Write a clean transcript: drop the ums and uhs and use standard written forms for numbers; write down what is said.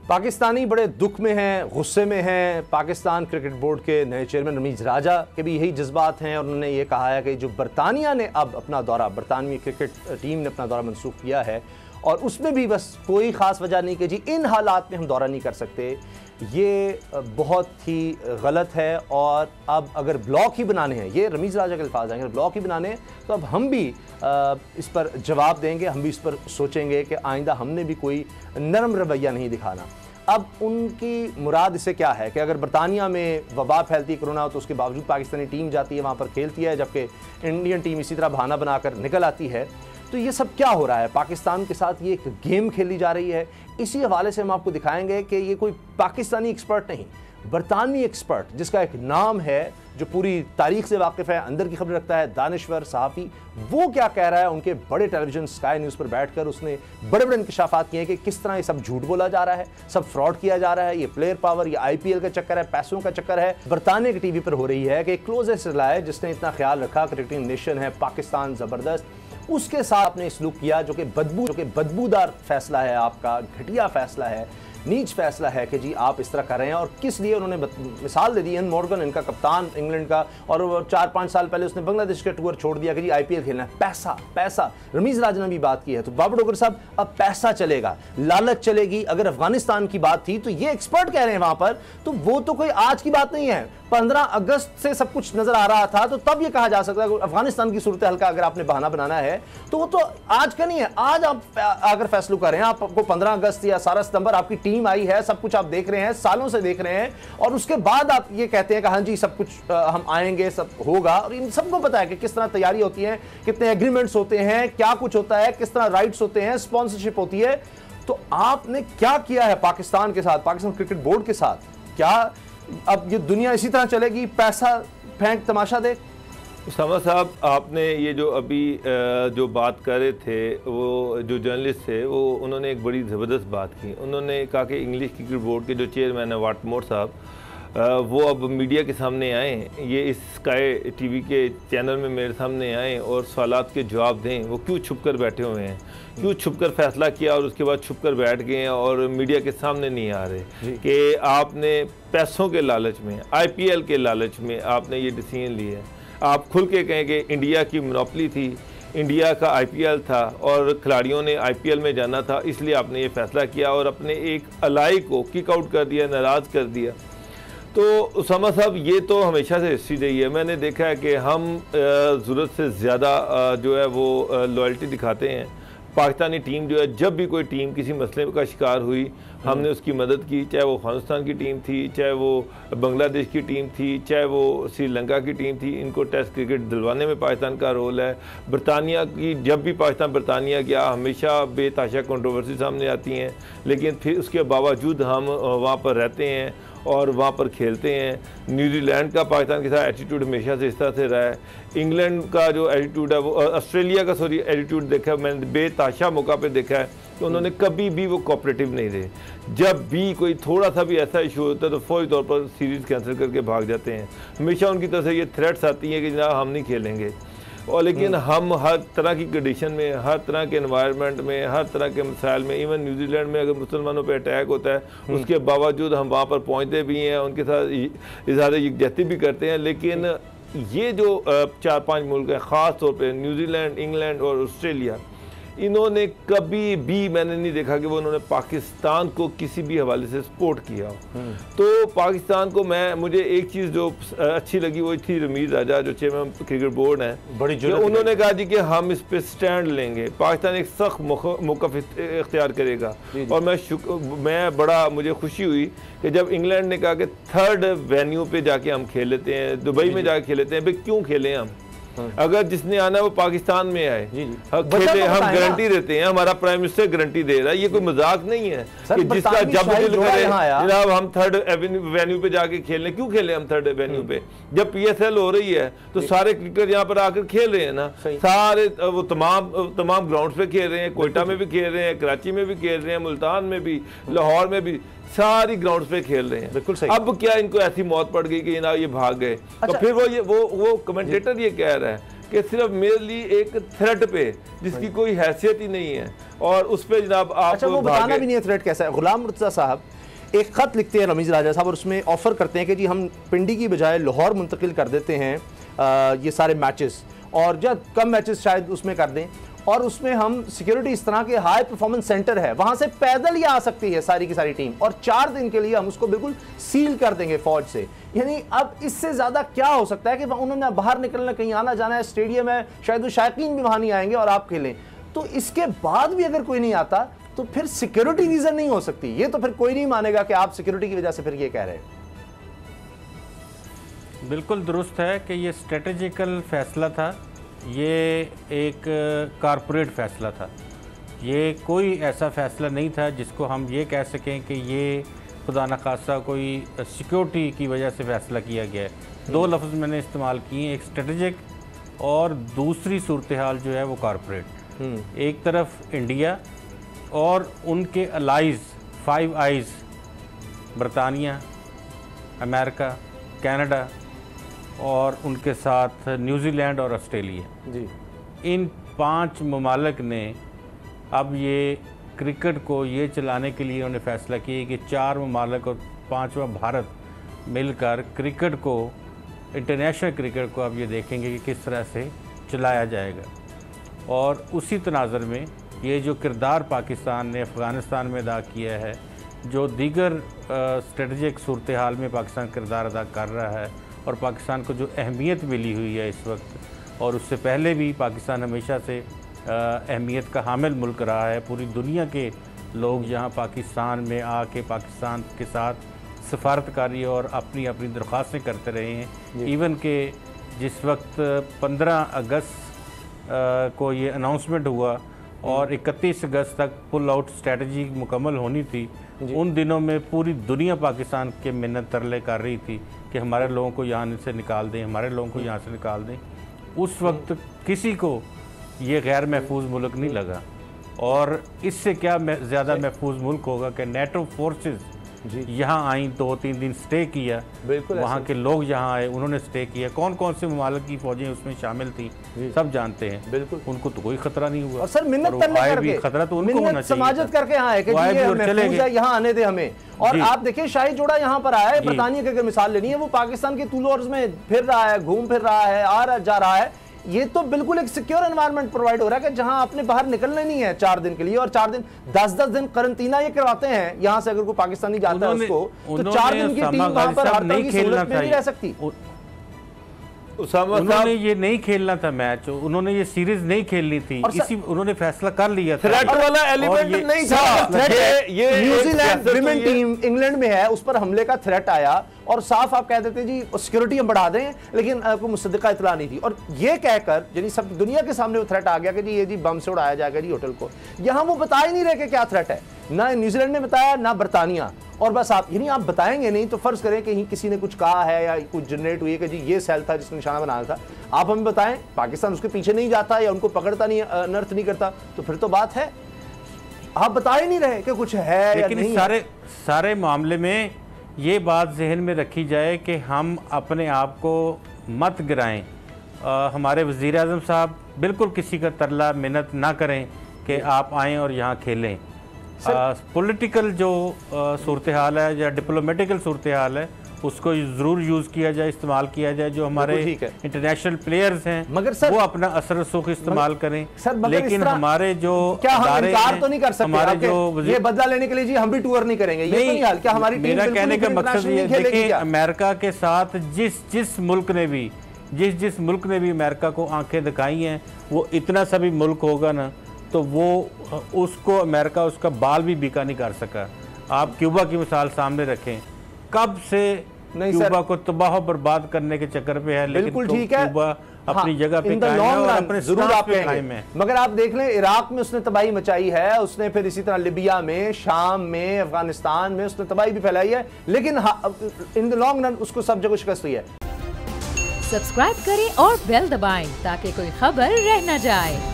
पाकिस्तानी बड़े दुख में हैं, गुस्से में हैं। पाकिस्तान क्रिकेट बोर्ड के नए चेयरमैन रमीज राजा के भी यही जज्बात हैं और उन्होंने ये कहा है कि जो बरतानिया ने अब अपना दौरा, बरतानवी क्रिकेट टीम ने अपना दौरा मनसूख किया है और उसमें भी बस कोई ख़ास वजह नहीं कि जी इन हालात में हम दौरा नहीं कर सकते, ये बहुत ही गलत है। और अब अगर ब्लॉक ही बनाने हैं, ये रमीज़ राजा के अल्फाज हैं, अगर ब्लॉक ही बनाने हैं तो अब हम भी इस पर जवाब देंगे, हम भी इस पर सोचेंगे कि आइंदा हमने भी कोई नरम रवैया नहीं दिखाना। अब उनकी मुराद इससे क्या है कि अगर बरतानिया में वबा फैलती है कोरोना तो उसके बावजूद पाकिस्तानी टीम जाती है, वहाँ पर खेलती है, जबकि इंडियन टीम इसी तरह बहाना बनाकर निकल आती है। तो ये सब क्या हो रहा है? पाकिस्तान के साथ ये एक गेम खेली जा रही है। इसी हवाले से हम आपको दिखाएंगे कि ये कोई पाकिस्तानी एक्सपर्ट नहीं, बरतानवी एक्सपर्ट जिसका एक नाम है, जो पूरी तारीख से वाकिफ़ है, अंदर की खबर रखता है, दानिश्वर सहाफ़ी, वो क्या कह रहा है। उनके बड़े टेलीविजन स्काई न्यूज़ पर बैठकर उसने बड़े बड़े इंकशाफात किए हैं कि किस तरह ये सब झूठ बोला जा रहा है, सब फ्रॉड किया जा रहा है, ये प्लेयर पावर, ये IPL का चक्कर है, पैसों का चक्कर है। बरतानिया की टीवी पर हो रही है कि क्लोजेस्ट रिलाय जिसने इतना ख्याल रखा, क्रिकेटिंग नेशन है पाकिस्तान ज़बरदस्त, उसके साथ आपने सलूक किया जो कि बदबूदार फैसला है, आपका घटिया फैसला है, नीच फैसला है कि जी आप इस तरह कर रहे हैं। और किस लिए उन्होंने मिसाल दे दी, इयन मॉर्गन इनका कप्तान इंग्लैंड का, और 4-5 साल पहले उसने बांग्लादेश का टूर छोड़ दिया कि जी IPL खेलना है, पैसा पैसा। रमीज़ राजा ने भी बात की है। तो बाबर डोगर साहब, अब पैसा चलेगा, लालच चलेगी। अगर अफगानिस्तान की बात थी तो ये एक्सपर्ट कह रहे हैं वहां पर, तो वो तो कोई आज की बात नहीं है, 15 अगस्त से सब कुछ नजर आ रहा था। तो तब ये कहा जा सकता है कि अफगानिस्तान की सूरत हाल का अगर आपने बहाना बनाना है तो वो तो आज का नहीं है। आज आप अगर फैसला कर रहे हैं, आपको 15 अगस्त या 17 सितंबर आपकी टीम आई है, सब कुछ आप देख रहे हैं, सालों से देख रहे हैं, और उसके बाद आप ये कहते हैं कि हाँ जी सब कुछ हम आएंगे, सब होगा। और इन सबको पता है कि किस तरह तैयारी होती है, कितने एग्रीमेंट्स होते हैं, क्या कुछ होता है, किस तरह राइट्स होते हैं, स्पॉन्सरशिप होती है। तो आपने क्या किया है पाकिस्तान के साथ, पाकिस्तान क्रिकेट बोर्ड के साथ? क्या अब ये दुनिया इसी तरह चलेगी, पैसा फेंक तमाशा देख? उसामा साहब, आपने ये जो अभी जो बात कर रहे थे, वो जो जर्नलिस्ट थे, वो उन्होंने एक बड़ी ज़बरदस्त बात की। उन्होंने कहा कि इंग्लिश क्रिकेट बोर्ड के जो चेयरमैन है वाटमोर साहब, वो अब मीडिया के सामने आएँ, ये इस स्काई टीवी के चैनल में मेरे सामने आएँ और सवालात के जवाब दें। वो क्यों छुप कर बैठे हुए हैं, क्यों छुप कर फैसला किया और उसके बाद छुप कर बैठ गए हैं और मीडिया के सामने नहीं आ रहे कि आपने पैसों के लालच में, IPL के लालच में आपने ये डिसीजन लिया है। आप खुल के कहें कि इंडिया की मोनोपोली थी, इंडिया का IPL था और खिलाड़ियों ने IPL में जाना था, इसलिए आपने ये फैसला किया और अपने एक अलाई को किक आउट कर दिया, नाराज़ कर दिया। तो उसामा साहब, ये तो हमेशा से हिस्ट्री रही है। मैंने देखा है कि हम ज़रूरत से ज़्यादा जो है वो लॉयल्टी दिखाते हैं। पाकिस्तानी टीम जो है, जब भी कोई टीम किसी मसले का शिकार हुई, हमने उसकी मदद की, चाहे वो अफगानिस्तान की टीम थी, चाहे वो बांग्लादेश की टीम थी, चाहे वो श्रीलंका की टीम थी। इनको टेस्ट क्रिकेट दिलवाने में पाकिस्तान का रोल है। बरतानिया की, जब भी पाकिस्तान बरतानिया गया, हमेशा बेताशा कंट्रोवर्सी सामने आती हैं, लेकिन फिर उसके बावजूद हम वहाँ पर रहते हैं और वहाँ पर खेलते हैं। न्यूजीलैंड का पाकिस्तान के साथ एटीट्यूड हमेशा से इस तरह से रहा है। इंग्लैंड का जो एटीट्यूड है, वो ऑस्ट्रेलिया का एटीट्यूड देखा मैंने, बेताशा मौका पे देखा है कि उन्होंने कभी भी वो कोऑपरेटिव नहीं रहे। जब भी कोई थोड़ा सा भी ऐसा इशू होता है तो फौरी तौर पर सीरीज़ कैंसिल करके भाग जाते हैं। हमेशा उनकी तरफ से ये थ्रेट्स आती हैं कि जनाब हम नहीं खेलेंगे। और लेकिन हम हर तरह की कंडीशन में, हर तरह के एनवायरनमेंट में, हर तरह के मसाइल में, इवन न्यूजीलैंड में अगर मुसलमानों पे अटैक होता है उसके बावजूद हम वहाँ पर पहुँचते भी हैं, उनके साथ इज़हार यकजहती भी करते हैं। लेकिन ये जो 4-5 मुल्क हैं, ख़ास तौर पर न्यूजीलैंड, इंग्लैंड और ऑस्ट्रेलिया, इन्होंने कभी भी मैंने नहीं देखा कि वो उन्होंने पाकिस्तान को किसी भी हवाले से सपोर्ट किया। तो पाकिस्तान को मुझे एक चीज़ जो अच्छी लगी वो थी, रमीज़ राजा जो चेयरमैन क्रिकेट बोर्ड हैं, बड़ी उन्होंने कहा जी कि हम इस पे स्टैंड लेंगे, पाकिस्तान एक सख्त मौक़िफ़ इख्तियार करेगा। और मुझे खुशी हुई कि जब इंग्लैंड ने कहा कि 3rd वेन्यू पे जाके हम खेल लेते हैं, दुबई में जाके खेल लेते हैं। भाई क्यों खेलें हम? अगर जिसने आना है वो पाकिस्तान में आए, खेले, हम गारंटी देते हैं, हमारा प्राइम मिनिस्टर गारंटी दे रहा है। ये कोई मजाक नहीं है कि जिसका जब दिल करे जनाब हम 3rd वेन्यू पे जाके खेलने। क्यों खेले हम 3rd वेन्यू पे? जब PSL हो रही है तो सारे क्रिकेटर यहाँ पर आकर खेल रहे हैं ना, सारे वो तमाम ग्राउंड्स पे खेल रहे हैं, कोयटा में भी खेल रहे हैं, कराची में भी खेल रहे हैं, मुल्तान में भी, लाहौर में भी, सारी ग्राउंड्स पे खेल रहे हैं। बिल्कुल सही। अब क्या इनको ऐसी मौत पड़ गई कि ना ये भाग गए? तो फिर वो कमेंटेटर ये कह रहा है कि सिर्फ मेरे लिए एक थ्रेट पे जिसकी कोई हैसियत ही नहीं है और उस पे जनाब आप अच्छा, वो बताना भी नहीं है थ्रेट कैसा है। गुलाम मुर्तज़ा साहब एक ख़त लिखते हैं रमीज़ राजा साहब और उसमें ऑफ़र करते हैं कि जी हम पिंडी की बजाय लाहौर मुंतकिल कर देते हैं ये सारे मैचेस, और जब कम मैचेस शायद उसमें कर दें, और उसमें हम सिक्योरिटी इस तरह के हाई परफॉर्मेंस सेंटर है वहाँ से पैदल ही आ सकती है सारी की सारी टीम, और 4 दिन के लिए हम उसको बिल्कुल सील कर देंगे फ़ौज से। यानी अब इससे ज़्यादा क्या हो सकता है कि उन्होंने बाहर निकलना, कहीं आना जाना है, स्टेडियम है, शायद वो शायकीन भी वहाँ नहीं आएंगे और आप खेलें। तो इसके बाद भी अगर कोई नहीं आता तो फिर सिक्योरिटी रीज़न नहीं हो सकती। ये तो फिर कोई नहीं मानेगा कि आप सिक्योरिटी की वजह से फिर ये कह रहे हैं। बिल्कुल दुरुस्त है कि ये स्ट्रेटेजिकल फैसला था, ये एक कारपोरेट फैसला था, ये कोई ऐसा फैसला नहीं था जिसको हम ये कह सकें कि ये खुदा न खासा कोई सिक्योरिटी की वजह से फैसला किया गया है। 2 लफ्ज़ मैंने इस्तेमाल किए, एक स्ट्रेटेजिक और दूसरी सूरत हाल जो है वो कारपोरेट। एक तरफ इंडिया और उनके अलाइज 5 आइज़, बरतानिया, अमेरिका, कनाडा और उनके साथ न्यूजीलैंड और ऑस्ट्रेलिया जी, इन 5 ममालिक ने अब ये क्रिकेट को ये चलाने के लिए उन्होंने फ़ैसला किया कि 4 ममालिक और 5वां भारत मिलकर क्रिकेट को, इंटरनेशनल क्रिकेट को अब ये देखेंगे कि किस तरह से चलाया जाएगा। और उसी तनाज़र में ये जो किरदार पाकिस्तान ने अफ़गानिस्तान में अदा किया है, जो दीगर स्ट्रेटजिक सूरत हाल में पाकिस्तान किरदार अदा कर रहा है, और पाकिस्तान को जो अहमियत मिली हुई है इस वक्त, और उससे पहले भी पाकिस्तान हमेशा से अहमियत का हामिल मुल्क रहा है। पूरी दुनिया के लोग यहाँ पाकिस्तान में आके पाकिस्तान के साथ सफारतकारी और अपनी अपनी दरख्वास्तें करते रहे हैं। इवन के जिस वक्त 15 अगस्त को ये अनाउंसमेंट हुआ और 31 अगस्त तक पुल आउट स्ट्रेटजी मुकम्मल होनी थी, उन दिनों में पूरी दुनिया पाकिस्तान के मिन्नत तरले कर रही थी कि हमारे लोगों को यहाँ से निकाल दें, हमारे लोगों को यहाँ से निकाल दें। उस वक्त किसी को ये गैर महफूज मुल्क नहीं लगा, और इससे क्या ज़्यादा महफूज मुल्क होगा कि नेटो फोर्सेस यहाँ आई, 2-3 दिन स्टे किया, वहाँ के लोग यहाँ आए, उन्होंने स्टे किया। कौन कौन से ममालिक की फौजें उसमें शामिल थी सब जानते हैं। बिल्कुल, उनको तो कोई खतरा नहीं हुआ। और सर मिन्नत करके, खतरा तो उनको होना चाहिए, समाजत करके यहाँ है, यहाँ आने दे हमें। और आप देखिए शाही जोड़ा यहाँ पर आया है, बरतानिया की अगर मिसाल लेनी है, वो पाकिस्तान के तूल अर्ज़ में फिर रहा है, घूम फिर रहा है, आ रहा जा रहा है। ये तो बिल्कुल एक सिक्योर एनवायरनमेंट प्रोवाइड हो रहा है कि जहां आपने बाहर निकलना नहीं है 4 दिन के लिए, और 4 दिन 10-10 दिन क्वारंटीना ये करवाते हैं। यहां से अगर कोई पाकिस्तानी जाता है उसको, तो 4 दिन की टीम वहां पर हर तरह की सहूलत में नहीं रह सकती। उन्होंने ये नहीं खेलना था मैच, उन्होंने ये सीरीज नहीं खेलनी थी, इसी उन्होंने फैसला कर लिया था। थ्रेट वाला एलिमेंट नहीं था। ये न्यूजीलैंड विमेन टीम इंग्लैंड में है, उस पर हमले का थ्रेट आया और साफ आप कह देते हैं जी सिक्योरिटी हम बढ़ा दें, लेकिन कोई मुसद्दिका इतला नहीं थी। और ये कहकर यानी सब दुनिया के सामने वो थ्रेट आ गया कि जी ये जी बम से उड़ाया जाएगा जी होटल को। यहाँ वो बता ही नहीं रहे कि क्या थ्रेट है, ना न्यूजीलैंड ने बताया ना बरतानिया। और बस आप यानी आप बताएंगे नहीं तो फर्ज करें कि किसी ने कुछ कहा है या कुछ जनरेट हुई है कि जी ये सेल था जिसने निशाना बनाया था, आप हमें बताएं, पाकिस्तान उसके पीछे नहीं जाता या उनको पकड़ता नहीं, अनर्थ नहीं करता, तो फिर तो बात है। आप बता ही नहीं रहे कि कुछ है या नहीं। सारे मामले में ये बात जहन में रखी जाए कि हम अपने आप को मत गिराएं। हमारे वज़ीर आज़म साहब बिल्कुल किसी का तरला मिन्नत ना करें कि आप आएँ और यहाँ खेलें। पॉलिटिकल जो सूरत हाल है या डिप्लोमेटिकल सूरत हाल है, उसको ज़रूर यूज़ किया जाए, इस्तेमाल किया जाए। जो हमारे इंटरनेशनल प्लेयर्स हैं मगर सर वो अपना असर रसूख इस्तेमाल करें, सर, लेकिन हमारे जो क्या हम इनकार तो नहीं कर सकते हमारे जो ये बदला लेने के लिए जी हम भी टूर नहीं करेंगे, ये तो नहीं हाल। क्या हमारी टीम, मेरा कहने का मकसद ये देखिए, अमेरिका के साथ जिस मुल्क ने भी अमेरिका को आंखें दिखाई हैं, वो इतना सा भी मुल्क होगा ना तो वो उसको अमेरिका उसका बाल भी बीका नहीं कर सका। आप क्यूबा की मिसाल सामने रखें, कब से क्यूबा को तबाह बर्बाद करने के चक्कर पे है, लेकिन क्यूबा अपनी जगह पे कायम है और अपने जरूर आप कायम है। मगर आप देख लें इराक में उसने तबाही मचाई है, उसने फिर इसी तरह लिबिया में, शाम में, अफगानिस्तान में उसने तबाही भी फैलाई है, लेकिन इन द लॉन्ग रन उसको सब जगह शिकस्त हुई है। सब्सक्राइब करें और बेल दबाएं ताकि कोई खबर रह न जाए।